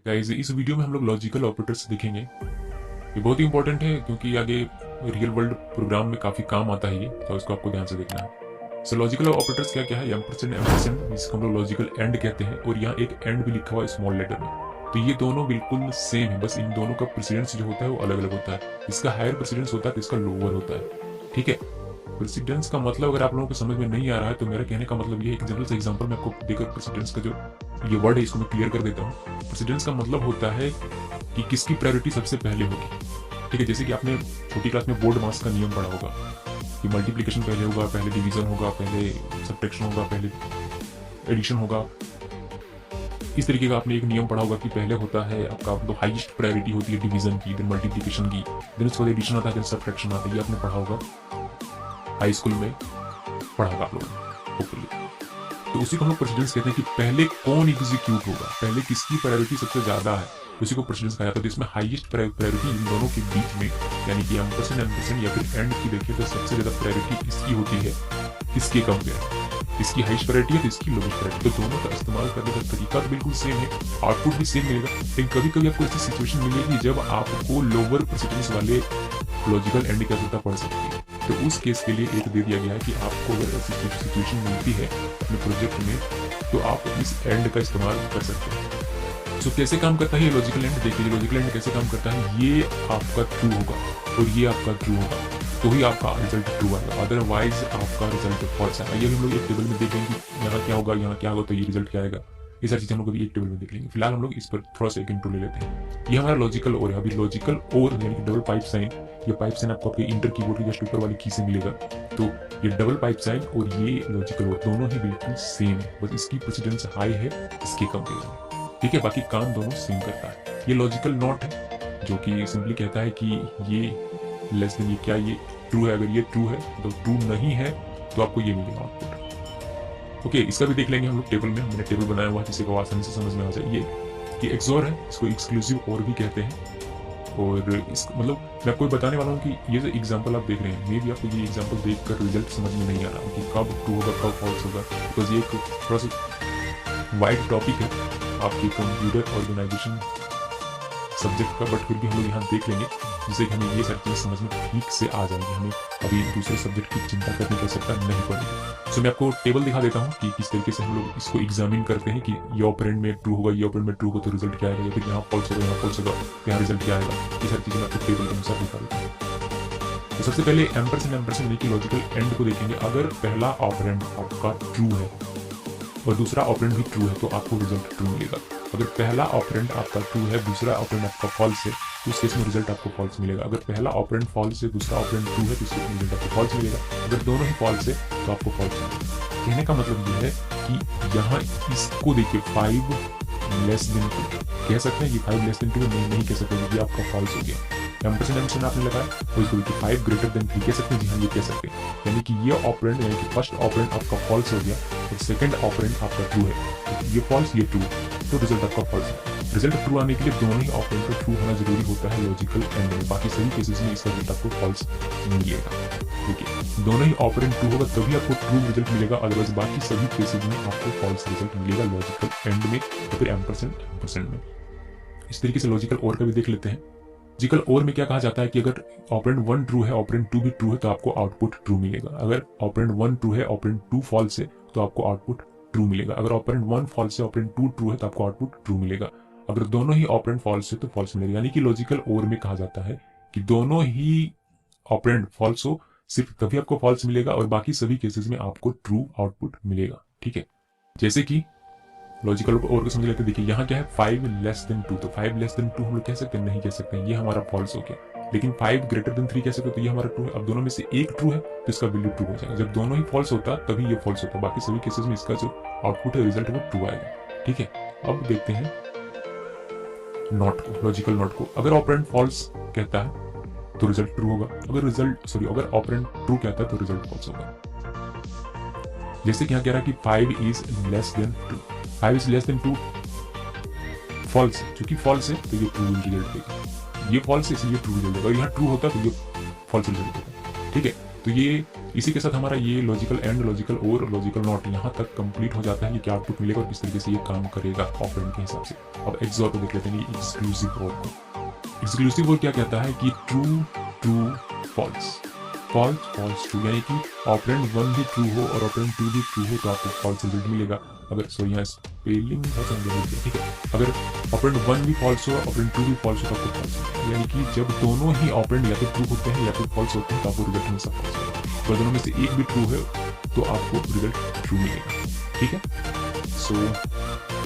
Guys इस video में हम लोग लॉजिकल ऑपरेटर्स देखेंगे। ये बहुत ही इंपॉर्टेंट है क्योंकि आगे रियल वर्ल्ड प्रोग्राम में काफ़ी काम आता है ये, तो इसको आपको ध्यान से देखना है। सो लॉजिकल ऑपरेटर्स क्या क्या है, एम्परसेंड एम्परसेंड जिसको हम लोग लॉजिकल एंड कहते हैं, और यहाँ एक एंड भी लिखा हुआ है स्मॉल लेटर में। तो ये दोनों बिल्कुल सेम है, बस इन दोनों का प्रेसिडेंस जो होता है वो अलग अलग होता है। इसका हायर प्रेसिडेंस होता है तो इसका लोअर होता है। ठीक है, प्रेसिडेंस का मतलब अगर आप लोगों को समझ में नहीं आ रहा है तो मेरा कहने का मतलब ये एक जनरल सा एग्जांपल मैं आपको देकर प्रेसिडेंस का जो ये वर्ड है इसको मैं क्लियर कर देता हूँ। प्रेसिडेंस का मतलब होता है कि किसकी प्रायोरिटी सबसे पहले होगी। ठीक है, जैसे कि आपने छोटी क्लास में बोर्ड मास का नियम पढ़ा होगा कि मल्टीप्लिकेशन पहले होगा, पहले डिवीजन होगा, पहले सब्ट्रैक्शन होगा, पहले एडिशन होगा। इस तरीके का आपने एक नियम पढ़ा होगा कि पहले होता है आपका मतलब हाईएस्ट प्रायोरिटी होती है डिवीजन की, देन मल्टीप्लिकेशन की, देन उसके बाद एडिशन आता है, देन सब्ट्रैक्शन आता है। ये आपने पढ़ा होगा हाई स्कूल में, पढ़ा होगा आप लोगों ने होपफुली। तो उसी को हम लोग प्रेसिडेंस कहते हैं कि पहले कौन एग्जीक्यूट होगा, पहले किसकी प्रायोरिटी सबसे ज्यादा है, उसी को प्रेसिडेंस कहा जाता है। तो इसमें हाईएस्ट प्रायोरिटी इन दोनों के बीच में, यानी कि एम्परसेंड या फिर एंड की देखिए तो सबसे ज्यादा प्रायोरिटी इसकी होती है, इसके कंपेयर। इसकी हाईएस्ट प्रायोरिटी है तो इसकी लोवेस्ट प्रायोरिटी। तो दोनों का इस्तेमाल करने का तरीका तो बिल्कुल सेम है, आउटपुट भी सेम मिलेगा। लेकिन कभी कभी आपको ऐसी सिचुएशन मिलेगी जब आपको लोअर प्रेसिडेंस वाले लॉजिकल एंड की आवश्यकता पड़ सकती है। तो उस केस के लिए एक दे दिया गया है कि आपको अगर ऐसी सिचुएशन मिलती है अपने प्रोजेक्ट में तो आप इस एंड का इस्तेमाल कर सकते हैं। सो कैसे काम करता है ये लॉजिकल एंड, देखिए लॉजिकल एंड कैसे काम करता है। ये आपका ट्रू होगा और ये आपका ट्रू होगा, तो ही आपका रिजल्ट ट्रू आएगा, अदरवाइज आपका रिजल्ट फॉल्स आएगा। ये हम लोग एक टेबल में देख लेंगे कि यहाँ क्या होगा, यहाँ क्या होगा, तो ये रिजल्ट क्या आएगा। ये सारी चीजें हम लोग अभी एक टेबल में देख लेंगे। फिलहाल हम लोग इस पर थोड़ा सा एक इंट्रो ले लेते हैं। ये हमारा लॉजिकल और है। अभी लॉजिकल और यानी कि डबल पाइप साइन, ये पाइप साइन आपको आपके इंटर कीबोर्ड की जस्ट ऊपर वाली की से मिलेगा। तो ये डबल पाइप साइन और ये लॉजिकल और दोनों ही बिल्कुल सेम है, बस इसकी प्रेसिडेंस हाई है इसके कंपेयर में। ठीक है, बाकी काम दोनों सेम करता है। ये लॉजिकल नॉट है जो कि सिंपली कहता है कि ये लेस देन, ये क्या ये ट्रू है, अगर ये ट्रू है तो ट्रू नहीं है तो आपको ये मिलेगा आउटपुट। ओके, इसका भी देख लेंगे हम लोग टेबल में। मैंने टेबल बनाया हुआ है जिससे को आसानी से समझ में आ जाए। ये एक्सोर है, इसको एक्सक्लूसिव और भी कहते हैं। और इस मतलब मैं आपको बताने वाला हूँ कि ये जो एग्जांपल आप देख रहे हैं, मे भी आपको ये एग्जांपल देखकर रिजल्ट समझ में नहीं आ रहा कि कब ट्रू होगा कब फॉल्स होगा, बिकॉज ये एक थोड़ा सा वाइड टॉपिक है आपकी कंप्यूटर ऑर्गेनाइजेशन सब्जेक्ट का। बट फिर भी हम लोग यहाँ देख लेंगे जिससे कि हमें ये सारी चीज़ें समझ में ठीक से आ जाएंगी, हमें अभी दूसरे सब्जेक्ट की चिंता करने की आवश्यकता नहीं पड़ेगी। सो मैं आपको टेबल दिखा देता हूँ कि किस तरीके से हम लोग इसको एग्जामिन करते हैं कि ये ऑपरेंड में ट्रू होगा, ये ऑपरेंड में ट्रू होगा तो रिजल्ट क्या आएगा, या फिर यहाँ फॉल्स होगा, यहाँ फॉल्स होगा तो यहाँ रिजल्ट क्या आएगा। ये सारी चीज़ें मैं आपको टेबल के अनुसार दिखा देता हूँ। तो सबसे पहले एम्परसेंड यानी कि लॉजिकल एंड को देखेंगे। अगर पहला ऑपरेंड आपका ट्रू है और दूसरा ऑपरेंड भी ट्रू है तो आपको रिजल्ट ट्रू मिलेगा। अगर पहला ऑपरेंड आपका ट्रू है, दूसरा ऑपरेंड आपका फॉल्स है, तो उस केस में रिजल्ट आपको फॉल्स मिलेगा। अगर पहला ऑपरेंड फॉल्स है, दूसरा ऑपरेंड ट्रू है, तो उस केस में रिजल्ट आपको फॉल्स मिलेगा। अगर दोनों ही फॉल्स है तो आपको फॉल्स मिलेगा। कहने का मतलब ये है कि यहाँ इसको देखिए 5 लेस देन 2 कह सकते हैं, ये 5 लेस देन 2 नहीं कह सकते, ये आपका फॉल्स हो गया। एम्परसेंड आपने लगाया तो इसको देखिए 5 ग्रेटर देन 3 कह सकते हैं, जी हाँ ये कह सकते हैं। यानी कि ये ऑपरेंड यानी कि फर्स्ट ऑपरेंड आपका फॉल्स हो गया और सेकंड ऑपरेंड आपका ट्रू है। तो ये फॉल्स ये ट्रू, तो रिजल्ट आपका फॉल्स है। रिजल्ट ट्रू आने के लिए दोनों ही ऑपरेंड का ट्रू होना जरूरी होता है लॉजिकल एंड में। बाकी सभी केसेस में इसका रिजल्ट आपको फॉल्स मिलेगा। ठीक है, दोनों ही ऑपरेंड ट्रू होगा तभी आपको ट्रू रिजल्ट मिलेगा, अदरवाइज बाकी सभी केसेस में आपको फॉल्स रिजल्ट मिलेगा लॉजिकल एंड में या फिर एम्परसेंड में। इस तरीके से लॉजिकल और का भी देख लेते हैं। लॉजिकल और में क्या कहा जाता है कि अगर ऑपरेंड 1 ट्रू है, ऑपरेंड 2 भी ट्रू है तो आपको आउटपुट ट्रू मिलेगा। अगर ऑपरेंड 1 ट्रू है, ऑपरेंड 2 फॉल्स है तो आपको आउटपुट ट्रू मिलेगा। अगर ऑपरेंड 1 फॉल्स है, ऑपरेंड 2 ट्रू है तो आपको आउटपुट ट्रू मिलेगा। अगर दोनों ही ऑपरेंड फॉल्स है तो फॉल्स मिलेगा। यानी कि लॉजिकल और में कहा जाता है कि दोनों ही ऑपरेंड फॉल्स हो सिर्फ तभी आपको फॉल्स मिलेगा और बाकी सभी केसेस में आपको ट्रू आउटपुट मिलेगा। ठीक है, जैसे कि लॉजिकल और को समझ लेते हैं। देखिए यहाँ क्या है 5 लेस देन 2, तो 5 लेस देन 2 हम लोग कह सकते हैं, नहीं कह सकते हैं, ये हमारा फॉल्स हो गया। लेकिन 5 ग्रेटर देन 3 कह सकते हैं, तो ये हमारा ट्रू है। अब दोनों में से एक ट्रू है तो इसका वैल्यू ट्रू हो जाएगा। जब दोनों ही फॉल्स होता तभी ये फॉल्स होता, बाकी सभी केसेस में इसका जो आउटपुट है रिजल्ट है वो ट्रू आएगा। ठीक है, अब देखते हैं नॉट को, लॉजिकल नॉट को। अगर ऑपरेंड फॉल्स कहता है तो रिजल्ट ट्रू होगा, अगर ऑपरेंड ट्रू कहता है तो रिजल्ट फॉल्स होगा। जैसे कि यहाँ कह रहा है कि 5 is less than 2, 5 is less than 2 false है, क्योंकि फॉल्स है तो ये ट्रू रिजल्ट देगा। ये फॉल्स है इसलिए ट्रू रिजल्ट देगा, और यहाँ ट्रू होता तो ये फॉल्स रिजल्ट देगा। ठीक है, तो ये इसी के साथ हमारा ये लॉजिकल एंड, लॉजिकल और, लॉजिकल नॉट यहाँ तक कंप्लीट हो जाता है। ये क्या आउटपुट मिलेगा और किस तरीके से ये काम करेगा ऑपरेंड के हिसाब से। अब एक्सॉर को देख लेते हैं, एक्सक्लूसिव और को। एक्सक्लूसिव और क्या कहता है कि true true false, false false true, यानी कि ऑपरेंड 1 भी ट्रू हो और ऑपरेंड 2 भी ट्रू हो तो आपको फॉल्स रिजल्ट मिलेगा। अगर सॉरी यहाँ स्पेलिंग ठीक है, अगर ऑपरेंड 1 भी फॉल्स हो ऑपरेंड 2 भी फॉल्स हो तो आपको फॉल्स मिलेगा, यानी कि जब दोनों ही ऑपरेंड या तो ट्रू होते हैं या फिर फॉल्स होते हैं तो आपको रिजल्ट हमेशा फॉल्स मिलेगा। अगर दोनों में से एक भी ट्रू है तो आपको रिजल्ट ट्रू मिलेगा। ठीक है, सो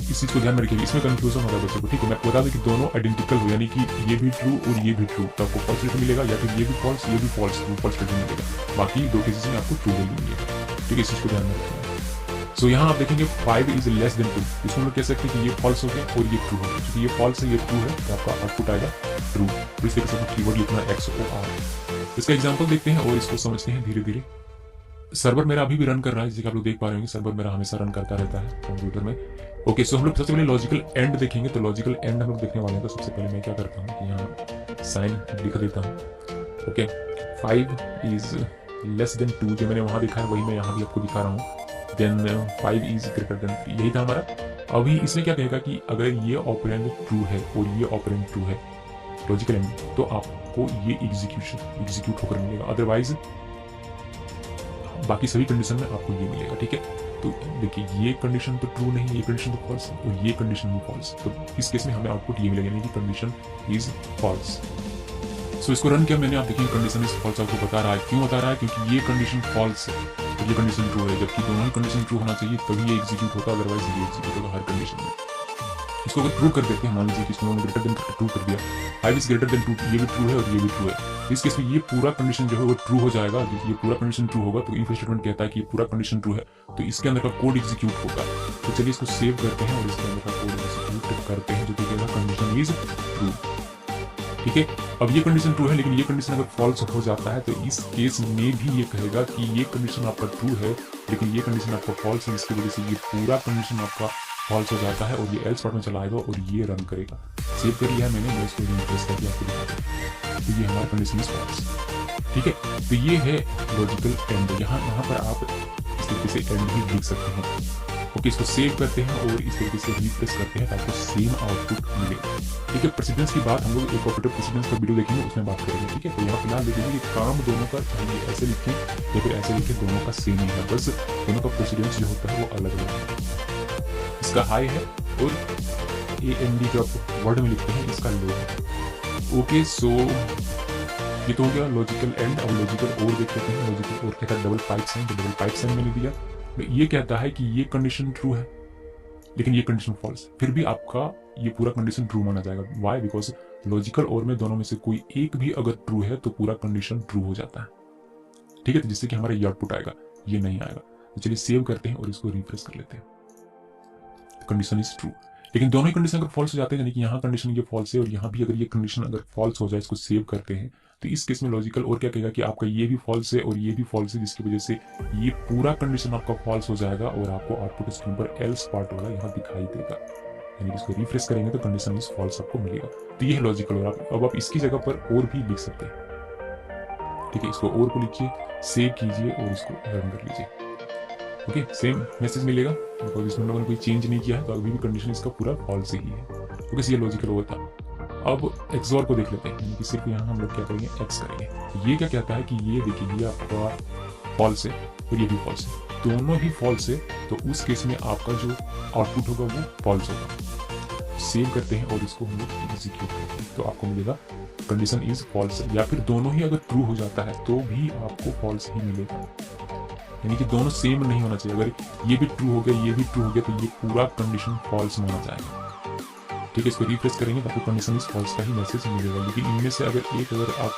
इस चीज को ध्यान में रखिए, इसमें कंफ्यूजन होगा बच्चों को। ठीक है, मैं आपको बता दूं कि दोनों आइडेंटिकल हो, यानी कि ये भी ट्रू और ये भी ट्रू, तो आपको फॉल्स रिजल्ट मिलेगा, या फिर ये भी फॉल्स ये भी फॉल्स, ट्रू फॉल्स रिजल्ट मिलेगा। बाकी दो केसेस में आपको ट्रू वैल्यू मिलेगा। ठीक है, इस चीज को ध्यान में रखिए। सो यहाँ आप देखेंगे 5 इज लेस देन 2, इसमें हम लोग कह सकते हैं कि ये फॉल्स हो गया और ये ट्रू हो गया। क्योंकि ये फॉल्स है ये ट्रू है तो आपका आउटपुट आएगा ट्रू। तो इस तरीके से कीवर्ड लिखना XOR। इसका एग्जाम्पल देखते हैं और इसको समझते हैं धीरे धीरे। सर्वर मेरा अभी भी रन कर रहा है, जैसे कि आप लोग देख पा रहे होंगे, सर्वर मेरा हमेशा रन करता रहता है कंप्यूटर में। ओके, सो हम लोग सबसे पहले लॉजिकल एंड देखेंगे। तो लॉजिकल एंड हम लोग देखने वाले हैं, तो सबसे पहले मैं क्या करता हूँ कि यहाँ साइन लिख देता हूँ। ओके, 5 इज लेस देन 2, जो मैंने वहां दिखा है वही मैं यहाँ भी आपको दिखा रहा हूँ। देन 5 इज ग्रेटर देन 3, यही था हमारा। अभी इसमें क्या कहेगा कि अगर ये ऑपरेंड ट्रू है और ये ऑपरेंड ट्रू है, लॉजिकल एंड, तो आपको ये एग्जीक्यूट होकर मिलेगा, अदरवाइज बाकी सभी कंडीशन में आपको ये मिलेगा। ठीक है, तो देखिए ये कंडीशन तो ट्रू नहीं है, ये कंडीशन तो फॉल्स है और ये कंडीशन भी फॉल्स, तो इस केस में हमें आउटपुट ये मिलेगा, यानी कि कंडीशन इज फॉल्स। सो इसको रन किया मैंने, आप देखिए कंडीशन इज फॉल्स आपको बता रहा है। क्यों बता रहा है? क्योंकि ये कंडीशन फॉल्स है और ये कंडीशन ट्रू है, जबकि दोनों ही कंडीशन ट्रू होना चाहिए तभी ये एग्जीक्यूट होता है, अदरवाइज ये एग्जीक्यूट होगा हर कंडीशन में। इसको अगर प्रूव कर देते हैं, मान लीजिए कि इसको ग्रेटर देन ट्रू कर दिया, 5 इज ग्रेटर देन 2, ये भी ट्रू है और ये भी ट्रू है, इस केस में ये पूरा कंडीशन जो है वो ट्रू हो जाएगा। ये पूरा कंडीशन ट्रू होगा तो इफ स्टेटमेंट कहता है कि ये पूरा कंडीशन ट्रू है तो इसके अंदर का कोड एग्जीक्यूट होगा। तो चलिए इसको सेव करते हैं और इसके अंदर का कोड एग्जीक्यूट करते हैं, जो कहेगा कंडीशन इज ट्रू। ठीक है, अब ये कंडीशन ट्रू है, लेकिन ये कंडीशन अगर फॉल्स हो जाता है तो इस केस में भी ये कहेगा कि ये कंडीशन आपका ट्रू है लेकिन ये कंडीशन आपका फॉल्स है, इसकी वजह से ये पूरा कंडीशन आपका फॉल्स हो जाता है और ये एल्स पार्ट में चला आएगा और ये रन करेगा। सेव कर लिया है मैंने, मैं इसको रिप्लेस करके आपको दिखाता हूं। तो ये हमारा कंडीशन इज फॉल्स। ठीक है, तो ये है लॉजिकल एंड। यहाँ पर आप इस तरीके से एंड भी लिख सकते हैं। ओके, इसको सेव करते हैं और इस तरीके से रिप्लेस करते हैं ताकि सेम आउटपुट मिलेगा। ठीक है, प्रेसिडेंस की बात हम लोग एक ऑपरेटर प्रेसिडेंस का वीडियो देखेंगे, उसमें बात करेंगे। ठीक है, तो यहाँ फिलहाल देखिए कि काम दोनों का, चाहे ऐसे लिखें या फिर ऐसे लिखें, दोनों का सेम ही है, बस दोनों का प्रेसिडेंस जो होता है वो अलग अलग है। इसका हाई है और AND जो आप वर्ड में लिखते हैं इसका लो है। ओके, सो ये तो हो गया लॉजिकल एंड। अब लॉजिकल और देख लेते हैं। लॉजिकल और कहता है डबल पाइप साइन, तो डबल पाइप साइन मैंने दिया। ये कहता है कि ये कंडीशन ट्रू है लेकिन ये कंडीशन फॉल्स, फिर भी आपका ये पूरा कंडीशन ट्रू माना जाएगा। वाई? बिकॉज लॉजिकल और में दोनों में से कोई एक भी अगर ट्रू है तो पूरा कंडीशन ट्रू हो जाता है। ठीक है, तो जिससे कि हमारा ये आउटपुट आएगा, ये नहीं आएगा। तो चलिए सेव करते हैं और इसको रिफ्रेश कर लेते हैं। कंडीशन इज ट्रू, लेकिन दोनों ही कंडीशन अगर फॉल्स हो जाते हैं, यानी कि यहाँ कंडीशन ये फॉल्स है और यहाँ भी अगर ये कंडीशन अगर फॉल्स हो जाए, इसको सेव करते हैं, तो इस केस में लॉजिकल और क्या कहेगा कि आपका ये भी फॉल्स है और ये भी फॉल्स है, जिसकी वजह से ये पूरा कंडीशन आपका फॉल्स हो जाएगा और आपको आउटपुट स्क्रीन पर एल्स पार्ट वाला यहाँ दिखाई देगा। यानी कि इसको रिफ्रेश करेंगे तो कंडीशन इज फॉल्स आपको मिलेगा। तो ये है लॉजिकल और। अब आप इसकी जगह पर और भी लिख सकते हैं। ठीक है, इसको और को लिखिए, सेव कीजिए और इसको रन कर लीजिए। ओके, सेम मैसेज मिलेगा बिकॉज इसमें मैंने कोई चेंज नहीं किया है, तो अभी भी कंडीशन इसका पूरा फॉल्स ही है। ओके, ये लॉजिकल ओवर था। अब एक्सॉर को देख लेते हैं, यानी कि सिर्फ यहाँ हम लोग क्या करेंगे, एक्स करेंगे। तो ये क्या कहता है कि ये देखिए ये आपका फॉल्स है और ये भी फॉल्स है, दोनों ही फॉल्स है, तो उस केस में आपका जो आउटपुट होगा वो फॉल्स होगा। सेव करते हैं और इसको हम लोग एग्जीक्यूट करते हैं, तो आपको मिलेगा कंडीशन इज फॉल्स। या फिर दोनों ही अगर ट्रू हो जाता है तो भी आपको फॉल्स ही मिलेगा, यानी कि दोनों सेम नहीं होना चाहिए। अगर ये भी ट्रू हो गया ये भी ट्रू हो गया तो ये पूरा कंडीशन फॉल्स माना जाएगा। ठीक है, इसको रिफ्रेश करेंगे तो आपको कंडीशन इज फॉल्स का ही मैसेज मिलेगा। लेकिन इनमें से अगर एक अगर आप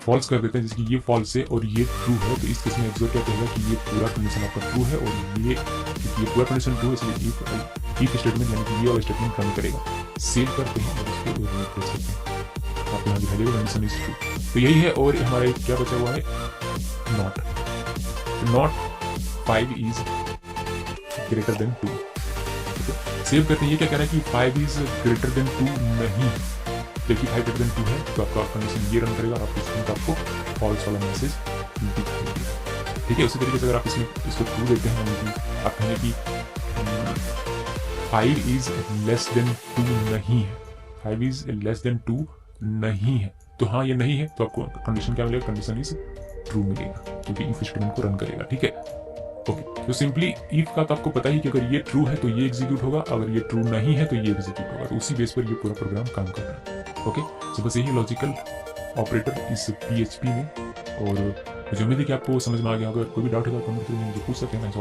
फॉल्स कर देते हैं, जैसे कि ये फॉल्स है और ये ट्रू है, तो इस केस में एक्सॉर क्या कहेगा कि ये पूरा कंडीशन आपका ट्रू है और ये पूरा कंडीशन ट्रू है, इसलिए इफ स्टेटमेंट यानी कि ये वाला स्टेटमेंट रन करेगा। सेव करते हैं और इसको रिफ्रेश करते हैं, आपको यहाँ दिखाई देगा कंडीशन इज ट्रू। तो यही है। और हमारा एक क्या बचा हुआ है, not 5 is greater than 2। Save करते हैं, ये क्या कह रहा है कि 5 इज ग्रेटर देन 2 नहीं, देखिए 5 ग्रेटर देन 2 है, तो आपका कंडीशन ये रन करेगा और आपको फॉल्स वाला मैसेज दिखाई देगा। ठीक है, उसी तरीके से अगर आप इसमें इसको ट्रू देते हैं, यानी कि आप कहें कि 5 इज लेस देन 2 नहीं है, 5 इज लेस देन 2 नहीं है। तो हाँ ये नहीं है, तो आपको कंडीशन क्या मिलेगा, कंडीशन इज ट्रू मिलेगा, क्योंकि इफ स्टेटमेंट को रन करेगा। ठीक है, ओके। तो सिंपली इफ का तो आपको पता ही कि अगर ये ट्रू है तो ये एग्जीक्यूट होगा, अगर ये ट्रू नहीं है तो ये एग्जीक्यूट होगा, तो उसी बेस पर ये पूरा प्रोग्राम काम कर रहा है। ओके, तो बस यही लॉजिकल ऑपरेटर इस PHP में। और मुझे उम्मीद है कि आपको समझ में आ गया। अगर कोई भी डाउट होगा कमेंट करके मुझे पूछ सकते हैं।